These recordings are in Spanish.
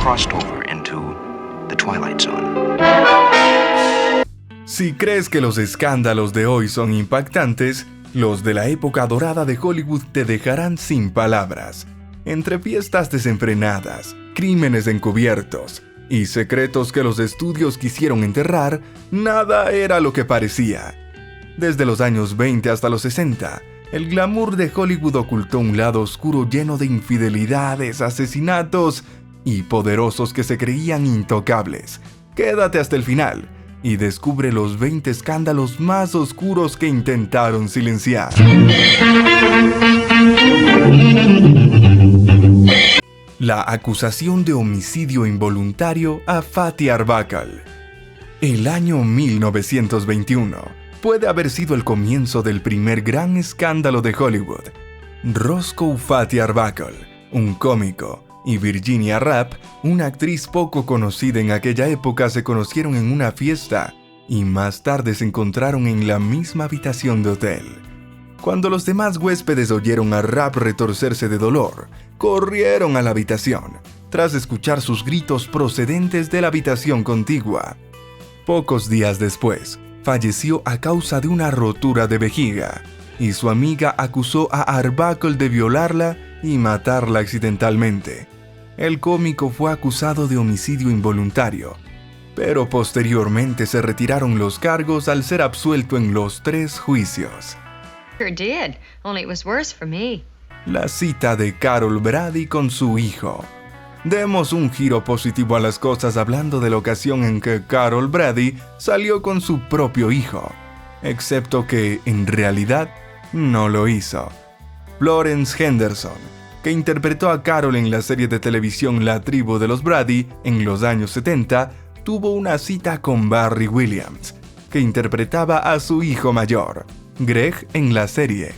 crossed over into the Twilight Zone. Si crees que los escándalos de hoy son impactantes, los de la época dorada de Hollywood te dejarán sin palabras. Entre fiestas desenfrenadas, crímenes encubiertos y secretos que los estudios quisieron enterrar, nada era lo que parecía. Desde los años 20 hasta los 60, el glamour de Hollywood ocultó un lado oscuro lleno de infidelidades, asesinatos y poderosos que se creían intocables. Quédate hasta el final y descubre los 20 escándalos más oscuros que intentaron silenciar. La acusación de homicidio involuntario a Fatih Arbuckle. El año 1921 puede haber sido el comienzo del primer gran escándalo de Hollywood. Roscoe Fatih Arbuckle, un cómico, y Virginia Rapp, una actriz poco conocida en aquella época, se conocieron en una fiesta y más tarde se encontraron en la misma habitación de hotel. Cuando los demás huéspedes oyeron a Rapp retorcerse de dolor, corrieron a la habitación, tras escuchar sus gritos procedentes de la habitación contigua. Pocos días después, falleció a causa de una rotura de vejiga, y su amiga acusó a Arbuckle de violarla y matarla accidentalmente. El cómico fue acusado de homicidio involuntario, pero posteriormente se retiraron los cargos al ser absuelto en los 3 juicios. Sure did, only it was worse for me. La cita de Carol Brady con su hijo. Demos un giro positivo a las cosas hablando de la ocasión en que Carol Brady salió con su propio hijo, excepto que, en realidad, no lo hizo. Florence Henderson, que interpretó a Carol en la serie de televisión La tribu de los Brady en los años 70, tuvo una cita con Barry Williams, que interpretaba a su hijo mayor, Greg, en la serie.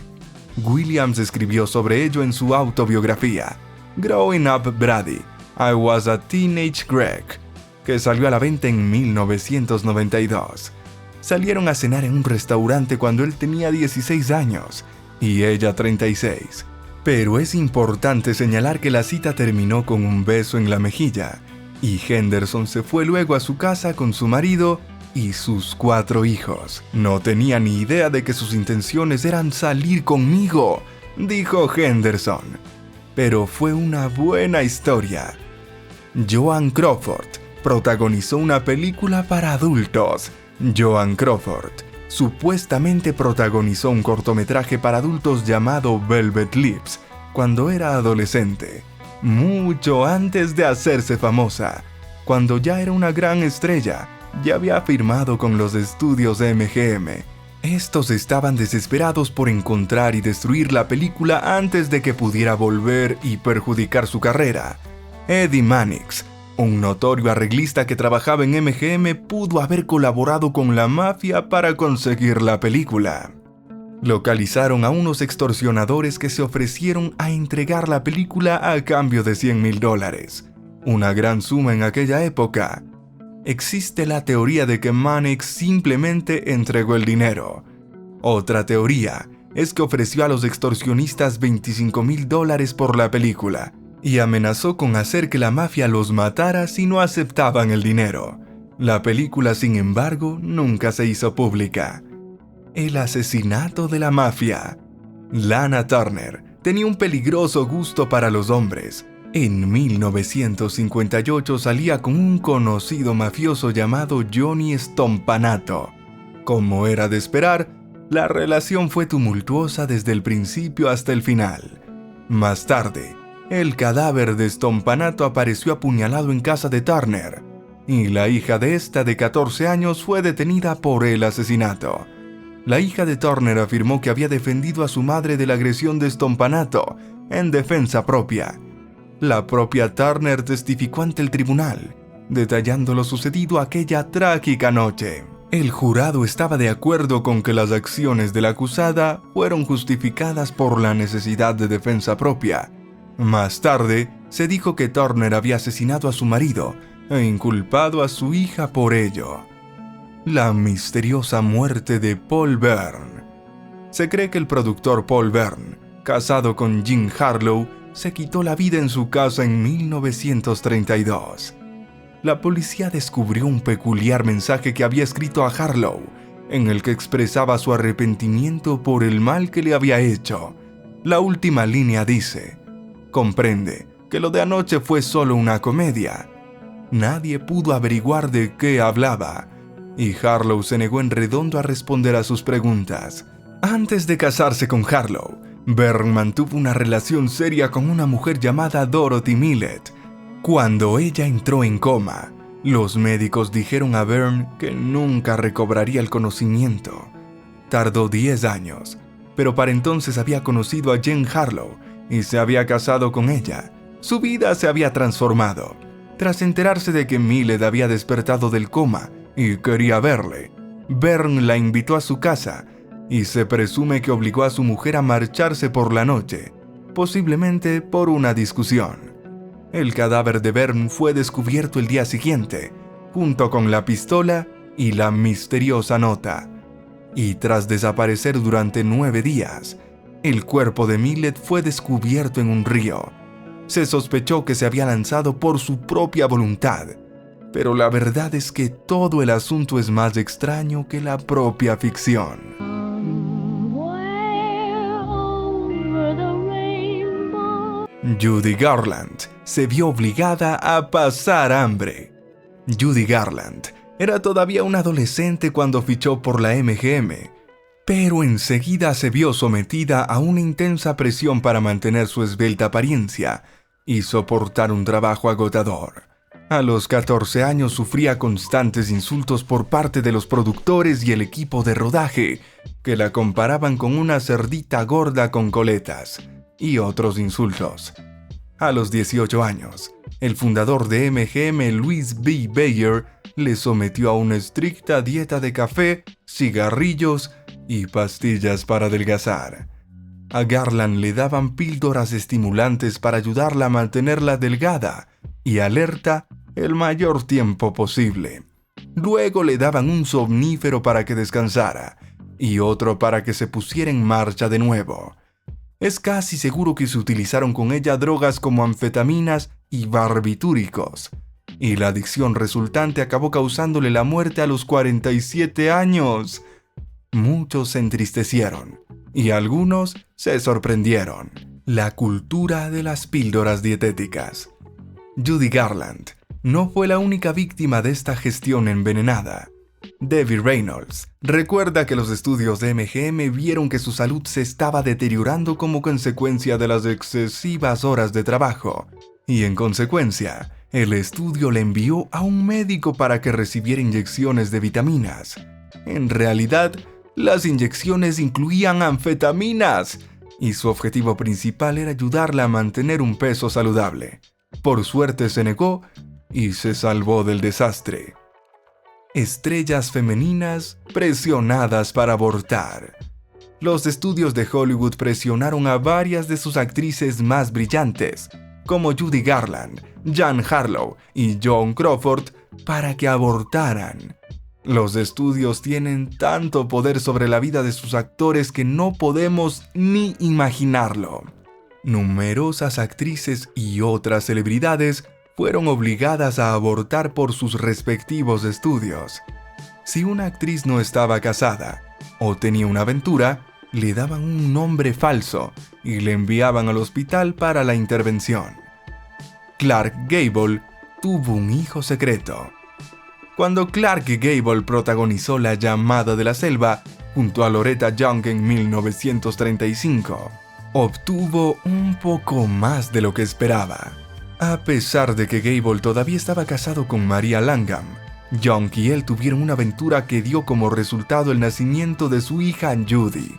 Williams escribió sobre ello en su autobiografía, Growing Up Brady, I Was a Teenage Greg, que salió a la venta en 1992. Salieron a cenar en un restaurante cuando él tenía 16 años y ella 36. Pero es importante señalar que la cita terminó con un beso en la mejilla, y Henderson se fue luego a su casa con su marido y sus 4 hijos. No tenía ni idea de que sus intenciones eran salir conmigo, dijo Henderson. Pero fue una buena historia. Joan Crawford protagonizó una película para adultos. Joan Crawford supuestamente protagonizó un cortometraje para adultos llamado Velvet Lips cuando era adolescente, mucho antes de hacerse famosa. Cuando ya era una gran estrella, ya había firmado con los estudios MGM. Estos estaban desesperados por encontrar y destruir la película antes de que pudiera volver y perjudicar su carrera. Eddie Mannix, un notorio arreglista que trabajaba en MGM, pudo haber colaborado con la mafia para conseguir la película. Localizaron a unos extorsionadores que se ofrecieron a entregar la película a cambio de $100,000, una gran suma en aquella época. Existe la teoría de que Mannix simplemente entregó el dinero. Otra teoría es que ofreció a los extorsionistas $25,000 por la película y amenazó con hacer que la mafia los matara si no aceptaban el dinero. La película, sin embargo, nunca se hizo pública. El asesinato de la mafia. Lana Turner tenía un peligroso gusto para los hombres. En 1958 salía con un conocido mafioso llamado Johnny Stompanato. Como era de esperar, la relación fue tumultuosa desde el principio hasta el final. Más tarde, el cadáver de Stompanato apareció apuñalado en casa de Turner, y la hija de esta de 14 años fue detenida por el asesinato. La hija de Turner afirmó que había defendido a su madre de la agresión de Stompanato en defensa propia. La propia Turner testificó ante el tribunal, detallando lo sucedido aquella trágica noche. El jurado estaba de acuerdo con que las acciones de la acusada fueron justificadas por la necesidad de defensa propia. Más tarde, se dijo que Turner había asesinado a su marido e inculpado a su hija por ello. La misteriosa muerte de Paul Bern. Se cree que el productor Paul Bern, casado con Jean Harlow, se quitó la vida en su casa en 1932. La policía descubrió un peculiar mensaje que había escrito a Harlow, en el que expresaba su arrepentimiento por el mal que le había hecho. La última línea dice: comprende que lo de anoche fue solo una comedia. Nadie pudo averiguar de qué hablaba, y Harlow se negó en redondo a responder a sus preguntas. Antes de casarse con Harlow, Byrne mantuvo una relación seria con una mujer llamada Dorothy Millett. Cuando ella entró en coma, los médicos dijeron a Byrne que nunca recobraría el conocimiento. Tardó 10 años, pero para entonces había conocido a Jean Harlow y se había casado con ella. Su vida se había transformado. Tras enterarse de que Millett había despertado del coma y quería verle, Byrne la invitó a su casa y se presume que obligó a su mujer a marcharse por la noche, posiblemente por una discusión. El cadáver de Byrne fue descubierto el día siguiente, junto con la pistola y la misteriosa nota. Y tras desaparecer durante 9 días, el cuerpo de Millett fue descubierto en un río. Se sospechó que se había lanzado por su propia voluntad, pero la verdad es que todo el asunto es más extraño que la propia ficción. Judy Garland se vio obligada a pasar hambre. Judy Garland era todavía una adolescente cuando fichó por la MGM, pero enseguida se vio sometida a una intensa presión para mantener su esbelta apariencia y soportar un trabajo agotador. A los 14 años sufría constantes insultos por parte de los productores y el equipo de rodaje, que la comparaban con una cerdita gorda con coletas, y otros insultos. A los 18 años, el fundador de MGM, Louis B. Bayer, le sometió a una estricta dieta de café, cigarrillos y pastillas para adelgazar. A Garland le daban píldoras estimulantes para ayudarla a mantenerla delgada y alerta el mayor tiempo posible. Luego le daban un somnífero para que descansara y otro para que se pusiera en marcha de nuevo. Es casi seguro que se utilizaron con ella drogas como anfetaminas y barbitúricos, y la adicción resultante acabó causándole la muerte a los 47 años. Muchos se entristecieron, y algunos se sorprendieron. La cultura de las píldoras dietéticas. Judy Garland no fue la única víctima de esta gestión envenenada. Debbie Reynolds recuerda que los estudios de MGM vieron que su salud se estaba deteriorando como consecuencia de las excesivas horas de trabajo, y en consecuencia, el estudio le envió a un médico para que recibiera inyecciones de vitaminas. En realidad, las inyecciones incluían anfetaminas, y su objetivo principal era ayudarla a mantener un peso saludable. Por suerte se negó y se salvó del desastre. Estrellas femeninas presionadas para abortar. Los estudios de Hollywood presionaron a varias de sus actrices más brillantes, como Judy Garland, Jean Harlow y Joan Crawford, para que abortaran. Los estudios tienen tanto poder sobre la vida de sus actores que no podemos ni imaginarlo. Numerosas actrices y otras celebridades fueron obligadas a abortar por sus respectivos estudios. Si una actriz no estaba casada o tenía una aventura, le daban un nombre falso y le enviaban al hospital para la intervención. Clark Gable tuvo un hijo secreto. Cuando Clark Gable protagonizó La llamada de la selva junto a Loretta Young en 1935, obtuvo un poco más de lo que esperaba. A pesar de que Gable todavía estaba casado con Maria Langham, Young y él tuvieron una aventura que dio como resultado el nacimiento de su hija Judy.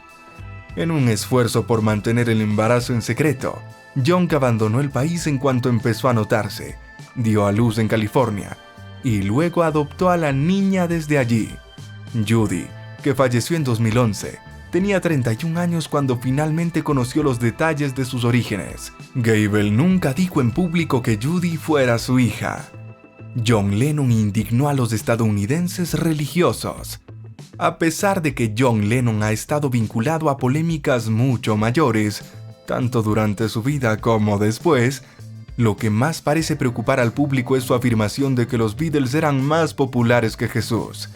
En un esfuerzo por mantener el embarazo en secreto, Young abandonó el país en cuanto empezó a notarse, dio a luz en California y luego adoptó a la niña desde allí. Judy, que falleció en 2011, tenía 31 años cuando finalmente conoció los detalles de sus orígenes. Gable nunca dijo en público que Judy fuera su hija. John Lennon indignó a los estadounidenses religiosos. A pesar de que John Lennon ha estado vinculado a polémicas mucho mayores, Tanto durante su vida como después, lo que más parece preocupar al público es su afirmación de que los Beatles eran más populares que Jesús.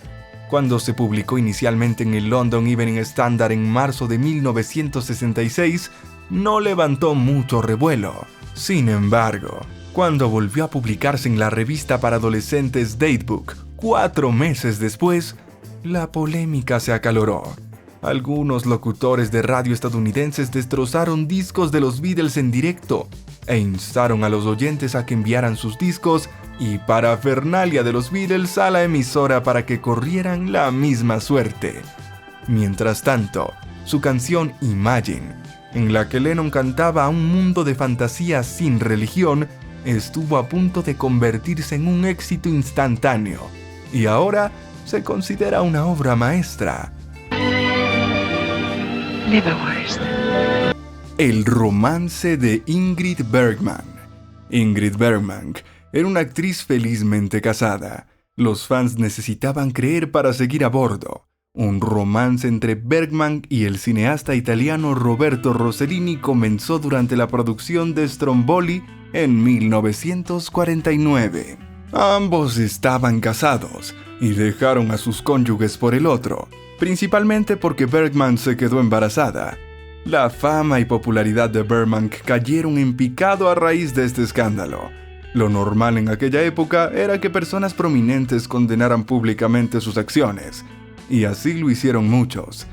Cuando se publicó inicialmente en el London Evening Standard en marzo de 1966, no levantó mucho revuelo. Sin embargo, cuando volvió a publicarse en la revista para adolescentes Datebook, 4 meses después, la polémica se acaloró. Algunos locutores de radio estadounidenses destrozaron discos de los Beatles en directo e instaron a los oyentes a que enviaran sus discos y parafernalia de los Beatles a la emisora para que corrieran la misma suerte. Mientras tanto, su canción Imagine, en la que Lennon cantaba a un mundo de fantasía sin religión, estuvo a punto de convertirse en un éxito instantáneo y ahora se considera una obra maestra. Leavenworth. El romance de Ingrid Bergman. Ingrid Bergman era una actriz felizmente casada. Los fans necesitaban creer para seguir a bordo. Un romance entre Bergman y el cineasta italiano Roberto Rossellini comenzó durante la producción de Stromboli en 1949. Ambos estaban casados y dejaron a sus cónyuges por el otro, principalmente porque Bergman se quedó embarazada. La fama y popularidad de Bergman cayeron en picado a raíz de este escándalo. Lo normal en aquella época era que personas prominentes condenaran públicamente sus acciones, y así lo hicieron muchos.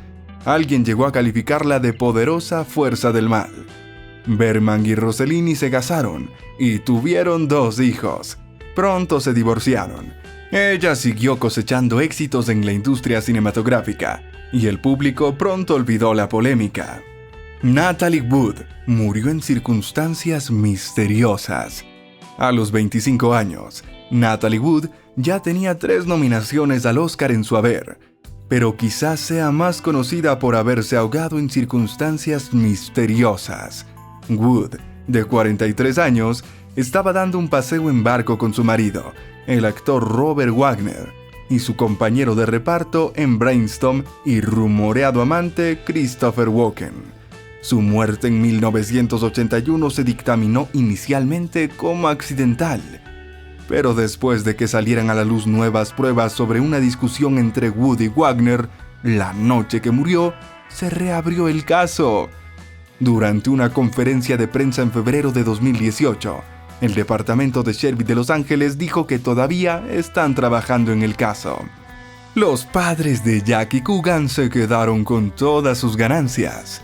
Alguien llegó a calificarla de poderosa fuerza del mal. Bergman y Rossellini se casaron y tuvieron 2 hijos. Pronto se divorciaron. Ella siguió cosechando éxitos en la industria cinematográfica, y el público pronto olvidó la polémica. Natalie Wood murió en circunstancias misteriosas. A los 25 años, Natalie Wood ya tenía 3 nominaciones al Oscar en su haber, pero quizás sea más conocida por haberse ahogado en circunstancias misteriosas. Wood, de 43 años, estaba dando un paseo en barco con su marido, el actor Robert Wagner, y su compañero de reparto en Brainstorm y rumoreado amante Christopher Walken. Su muerte en 1981 se dictaminó inicialmente como accidental, pero después de que salieran a la luz nuevas pruebas sobre una discusión entre Wood y Wagner, la noche que murió, se reabrió el caso. Durante una conferencia de prensa en febrero de 2018, el departamento de sheriff de Los Ángeles dijo que todavía están trabajando en el caso. Los padres de Jackie Coogan se quedaron con todas sus ganancias.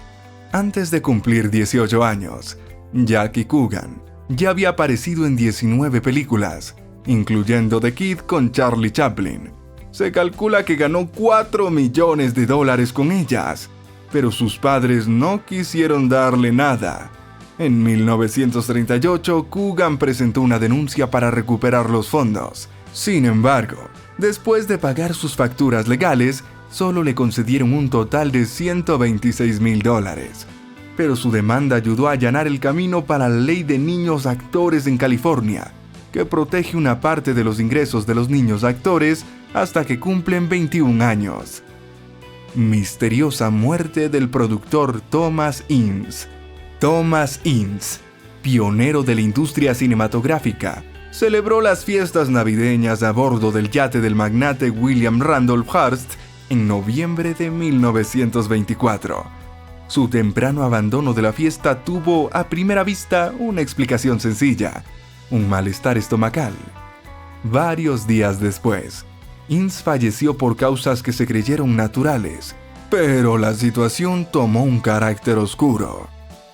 Antes de cumplir 18 años, Jackie Coogan ya había aparecido en 19 películas, incluyendo The Kid con Charlie Chaplin. Se calcula que ganó $4 millones con ellas, pero sus padres no quisieron darle nada. En 1938, Coogan presentó una denuncia para recuperar los fondos. Sin embargo, después de pagar sus facturas legales, solo le concedieron un total de $126,000. Pero su demanda ayudó a allanar el camino para la ley de niños actores en California, que protege una parte de los ingresos de los niños actores hasta que cumplen 21 años. Misteriosa muerte del productor Thomas Ince. Thomas Ince, pionero de la industria cinematográfica, celebró las fiestas navideñas a bordo del yate del magnate William Randolph Hearst en noviembre de 1924. Su temprano abandono de la fiesta tuvo, a primera vista, una explicación sencilla: un malestar estomacal. Varios días después, Ince falleció por causas que se creyeron naturales, pero la situación tomó un carácter oscuro.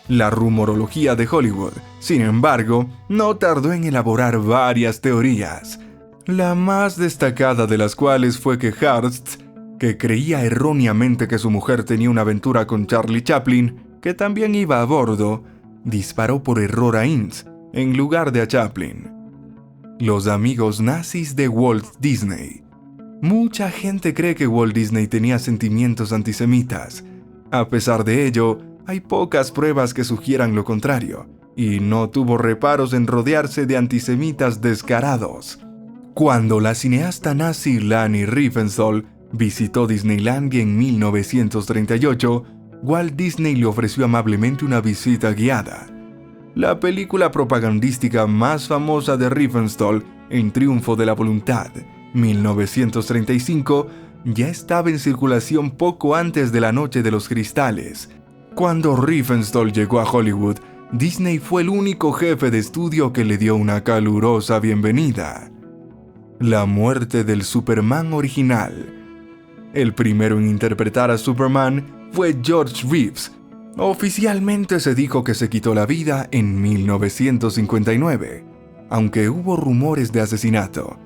La rumorología de Hollywood, sin embargo, no tardó en elaborar varias teorías, la más destacada de las cuales fue que Hearst, que creía erróneamente que su mujer tenía una aventura con Charlie Chaplin, que también iba a bordo, disparó por error a Ince en lugar de a Chaplin. Los amigos nazis de Walt Disney. Mucha gente cree que Walt Disney tenía sentimientos antisemitas. A pesar de ello, hay pocas pruebas que sugieran lo contrario, y no tuvo reparos en rodearse de antisemitas descarados. Cuando la cineasta nazi Lani Riefenstahl visitó Disneylandia en 1938, Walt Disney le ofreció amablemente una visita guiada. La película propagandística más famosa de Riefenstahl, El triunfo de la voluntad, 1935, ya estaba en circulación poco antes de la Noche de los Cristales. Cuando Riefenstahl llegó a Hollywood, Disney fue el único jefe de estudio que le dio una calurosa bienvenida. La muerte del Superman original. El primero en interpretar a Superman fue George Reeves. Oficialmente se dijo que se quitó la vida en 1959, aunque hubo rumores de asesinato.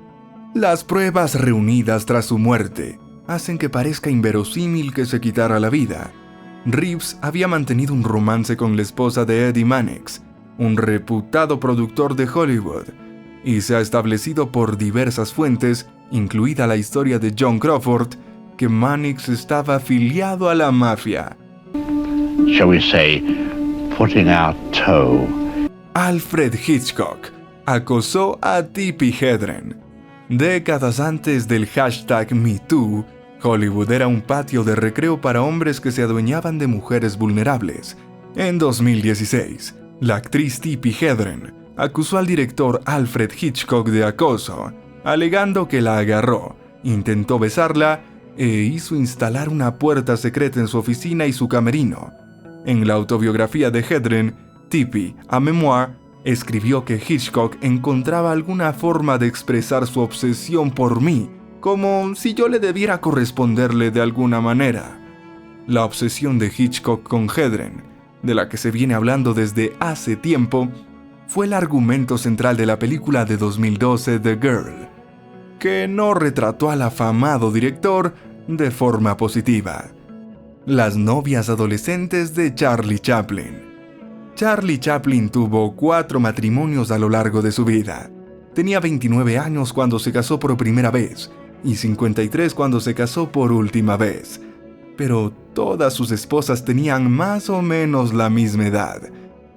Las pruebas reunidas tras su muerte hacen que parezca inverosímil que se quitara la vida. Reeves había mantenido un romance con la esposa de Eddie Mannix, un reputado productor de Hollywood, y se ha establecido por diversas fuentes, incluida la historia de John Crawford, que Mannix estaba afiliado a la mafia. Shall we say, putting our toe. Alfred Hitchcock acosó a Tippi Hedren. Décadas antes del hashtag #MeToo, Hollywood era un patio de recreo para hombres que se adueñaban de mujeres vulnerables. En 2016, la actriz Tippi Hedren acusó al director Alfred Hitchcock de acoso, alegando que la agarró, intentó besarla e hizo instalar una puerta secreta en su oficina y su camerino. En la autobiografía de Hedren, Tippi, a memoir, escribió que Hitchcock encontraba alguna forma de expresar su obsesión por mí, como si yo le debiera corresponderle de alguna manera. La obsesión de Hitchcock con Hedren, de la que se viene hablando desde hace tiempo, fue el argumento central de la película de 2012 The Girl, que no retrató al afamado director de forma positiva. Las novias adolescentes de Charlie Chaplin. Charlie Chaplin tuvo 4 matrimonios a lo largo de su vida. Tenía 29 años cuando se casó por primera vez y 53 cuando se casó por última vez. Pero todas sus esposas tenían más o menos la misma edad.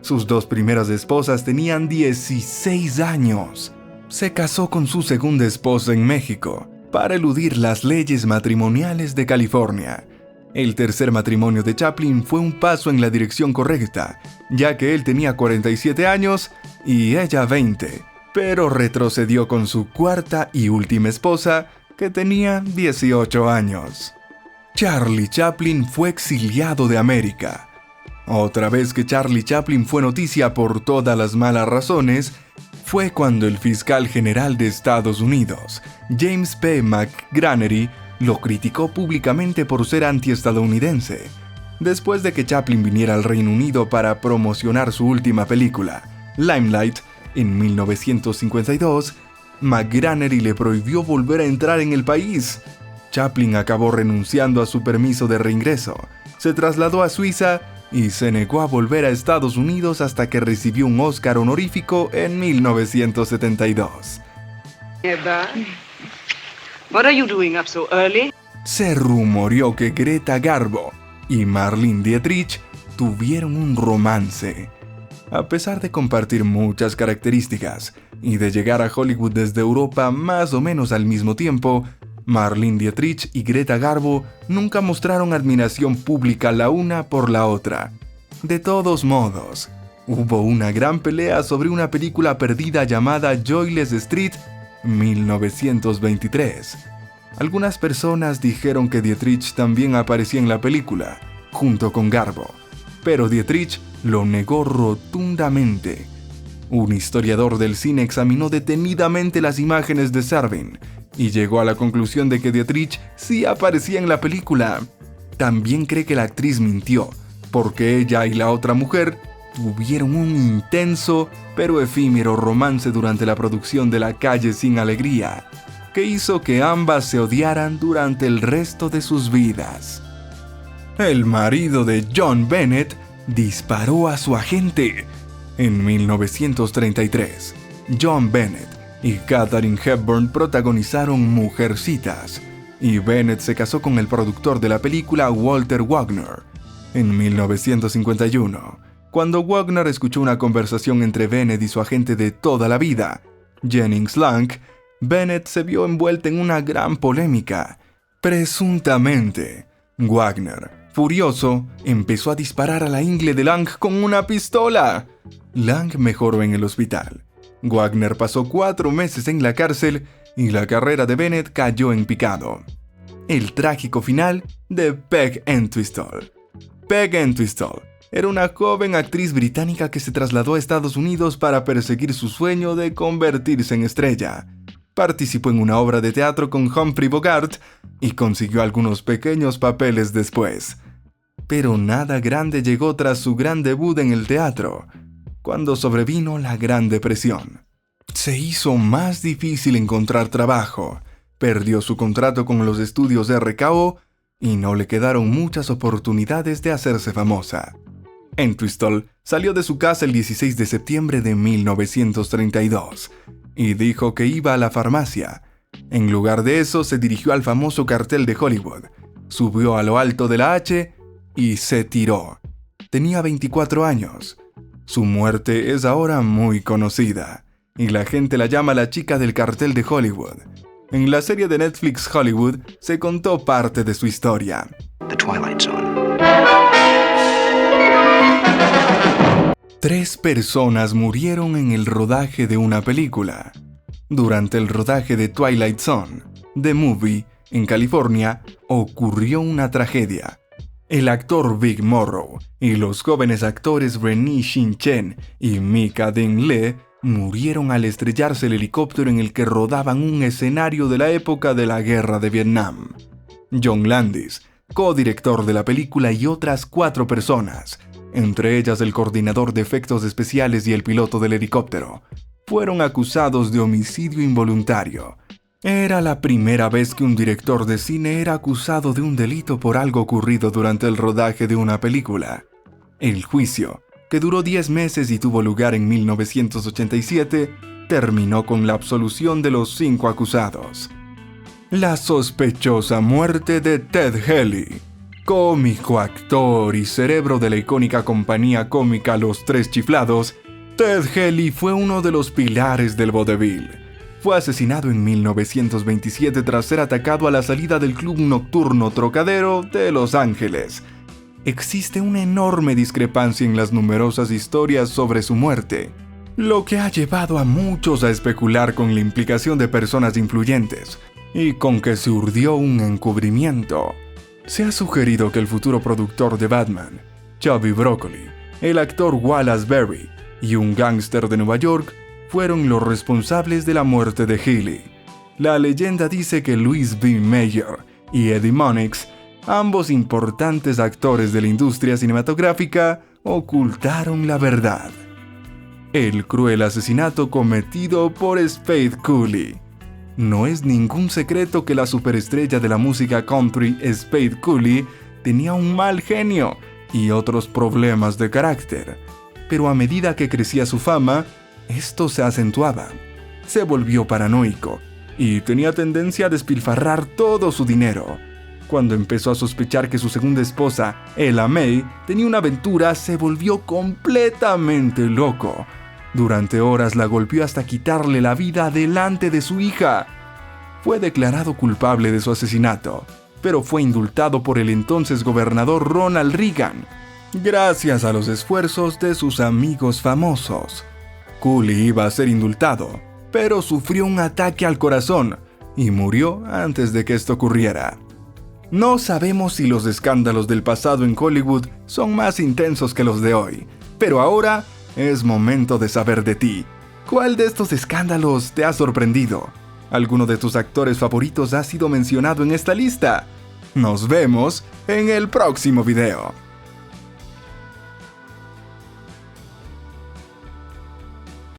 Sus 2 primeras esposas tenían 16 años. Se casó con su segunda esposa en México para eludir las leyes matrimoniales de California. El tercer matrimonio de Chaplin fue un paso en la dirección correcta, ya que él tenía 47 años y ella 20, pero retrocedió con su cuarta y última esposa, que tenía 18 años. Charlie Chaplin fue exiliado de América. Otra vez que Charlie Chaplin fue noticia por todas las malas razones, fue cuando el fiscal general de Estados Unidos, James P. McGranary, lo criticó públicamente por ser antiestadounidense. Después de que Chaplin viniera al Reino Unido para promocionar su última película, Limelight, en 1952, McGranary le prohibió volver a entrar en el país. Chaplin acabó renunciando a su permiso de reingreso, se trasladó a Suiza y se negó a volver a Estados Unidos hasta que recibió un Oscar honorífico en 1972. Eva, what are you doing up so early? Se rumoreó que Greta Garbo y Marlene Dietrich tuvieron un romance. A pesar de compartir muchas características y de llegar a Hollywood desde Europa más o menos al mismo tiempo, Marlene Dietrich y Greta Garbo nunca mostraron admiración pública la una por la otra. De todos modos, hubo una gran pelea sobre una película perdida llamada Joyless Street, 1923. Algunas personas dijeron que Dietrich también aparecía en la película, junto con Garbo, pero Dietrich lo negó rotundamente. Un historiador del cine examinó detenidamente las imágenes de Servin y llegó a la conclusión de que Dietrich sí aparecía en la película. También cree que la actriz mintió, porque ella y la otra mujer tuvieron un intenso pero efímero romance durante la producción de La calle sin alegría, que hizo que ambas se odiaran durante el resto de sus vidas. El marido de John Bennett disparó a su agente. En 1933, John Bennett y Katharine Hepburn protagonizaron Mujercitas, y Bennett se casó con el productor de la película Walter Wagner. En 1951, cuando Wagner escuchó una conversación entre Bennett y su agente de toda la vida, Jennings Lang, Bennett se vio envuelta en una gran polémica. Presuntamente, Wagner Furioso, empezó a disparar a la ingle de Lang con una pistola. Lang mejoró en el hospital. Wagner pasó 4 meses en la cárcel y la carrera de Bennett cayó en picado. El trágico final de Peg Entwistle. Peg Entwistle era una joven actriz británica que se trasladó a Estados Unidos para perseguir su sueño de convertirse en estrella. Participó en una obra de teatro con Humphrey Bogart y consiguió algunos pequeños papeles después. Pero nada grande llegó tras su gran debut en el teatro, cuando sobrevino la Gran Depresión. Se hizo más difícil encontrar trabajo, perdió su contrato con los estudios RKO y no le quedaron muchas oportunidades de hacerse famosa. Entwistle salió de su casa el 16 de septiembre de 1932 y dijo que iba a la farmacia. En lugar de eso, se dirigió al famoso cartel de Hollywood, subió a lo alto de la H y se tiró. Tenía 24 años. Su muerte es ahora muy conocida, y la gente la llama la chica del cartel de Hollywood. En la serie de Netflix Hollywood se contó parte de su historia. The Twilight Zone. 3 personas murieron en el rodaje de una película. Durante el rodaje de Twilight Zone, The Movie, en California, ocurrió una tragedia. El actor Vic Morrow y los jóvenes actores Renee Shin-chen y Mika Ding-lee murieron al estrellarse el helicóptero en el que rodaban un escenario de la época de la Guerra de Vietnam. John Landis, codirector de la película, y otras 4 personas, entre ellas el coordinador de efectos especiales y el piloto del helicóptero, fueron acusados de homicidio involuntario. Era la primera vez que un director de cine era acusado de un delito por algo ocurrido durante el rodaje de una película. El juicio, que duró 10 meses y tuvo lugar en 1987, terminó con la absolución de los 5 acusados. La sospechosa muerte de Ted Haley, cómico actor y cerebro de la icónica compañía cómica Los Tres Chiflados. Ted Haley fue uno de los pilares del vodevil. Fue asesinado en 1927 tras ser atacado a la salida del club nocturno Trocadero de Los Ángeles. Existe una enorme discrepancia en las numerosas historias sobre su muerte, lo que ha llevado a muchos a especular con la implicación de personas influyentes y con que se urdió un encubrimiento. Se ha sugerido que el futuro productor de Batman, Chubby Broccoli, el actor Wallace Berry y un gángster de Nueva York fueron los responsables de la muerte de Haley. La leyenda dice que Louis B. Mayer y Eddie Monix, ambos importantes actores de la industria cinematográfica, ocultaron la verdad. El cruel asesinato cometido por Spade Cooley. No es ningún secreto que la superestrella de la música country Spade Cooley tenía un mal genio y otros problemas de carácter, pero a medida que crecía su fama, esto se acentuaba. Se volvió paranoico y tenía tendencia a despilfarrar todo su dinero. Cuando empezó a sospechar que su segunda esposa, Ella May, tenía una aventura, se volvió completamente loco. Durante horas la golpeó hasta quitarle la vida delante de su hija. Fue declarado culpable de su asesinato, pero fue indultado por el entonces gobernador Ronald Reagan, gracias a los esfuerzos de sus amigos famosos. Cooley iba a ser indultado, pero sufrió un ataque al corazón y murió antes de que esto ocurriera. No sabemos si los escándalos del pasado en Hollywood son más intensos que los de hoy, pero ahora es momento de saber de ti. ¿Cuál de estos escándalos te ha sorprendido? ¿Alguno de tus actores favoritos ha sido mencionado en esta lista? Nos vemos en el próximo video.